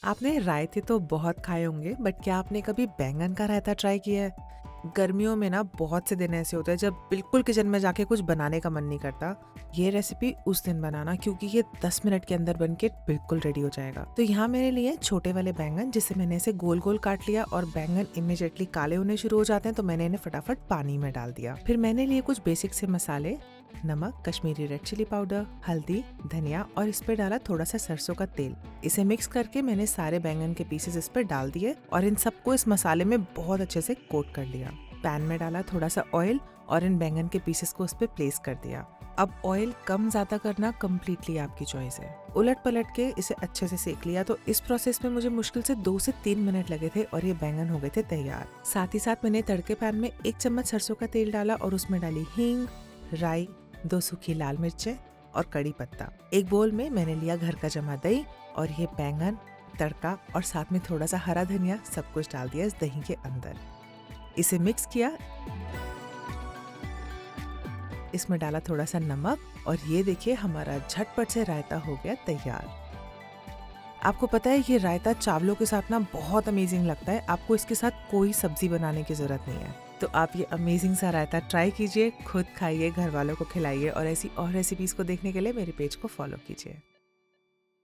आपने रायते तो बहुत खाए होंगे, बट क्या आपने कभी बैंगन का रायता ट्राई किया है? गर्मियों में ना बहुत से दिन ऐसे होते हैं जब बिल्कुल किचन में जाके कुछ बनाने का मन नहीं करता। ये रेसिपी उस दिन बनाना, क्योंकि ये 10 मिनट के अंदर बन के बिल्कुल रेडी हो जाएगा। तो यहाँ मेरे लिए छोटे वाले बैंगन, जिसे मैंने इसे गोल गोल काट लिया, और बैंगन इमिडिएटली काले होने शुरू हो जाते हैं तो मैंने इन्हें फटाफट पानी में डाल दिया। फिर मैंने लिए कुछ बेसिक से मसाले, नमक, कश्मीरी रेड चिली पाउडर, हल्दी, धनिया, और इस पे डाला थोड़ा सा सरसों का तेल। इसे मिक्स करके मैंने सारे बैंगन के पीसेस इस पर डाल दिए और इन सबको इस मसाले में बहुत अच्छे से कोट कर लिया। पैन में डाला थोड़ा सा ऑयल और इन बैंगन के पीसेस को उस पर प्लेस कर दिया। अब ऑयल कम ज्यादा करना कम्प्लीटली आपकी चॉइस है। उलट पलट के इसे अच्छे से सेक लिया। तो इस प्रोसेस में मुझे मुश्किल से 2 से 3 मिनट लगे थे और ये बैंगन हो गए थे तैयार। साथ ही साथ मैंने तड़के पैन में 1 चम्मच सरसों का तेल डाला और उसमें डाली हींग, राई, 2 सूखी लाल मिर्चें और कड़ी पत्ता। एक बोल में मैंने लिया घर का जमा दही और ये बैंगन, तड़का और साथ में थोड़ा सा हरा धनिया सब कुछ डाल दिया इस दही के अंदर। इसे मिक्स किया, इसमें डाला थोड़ा सा नमक और ये देखिए हमारा झटपट से रायता हो गया तैयार। आपको पता है ये रायता चावलों के साथ ना बहुत अमेजिंग लगता है। आपको इसके साथ कोई सब्जी बनाने की जरूरत नहीं है। तो आप ये अमेजिंग सा रायता ट्राई कीजिए, खुद खाइए, घर वालों को खिलाइए, और ऐसी और रेसिपीज को देखने के लिए मेरे पेज को फॉलो कीजिए।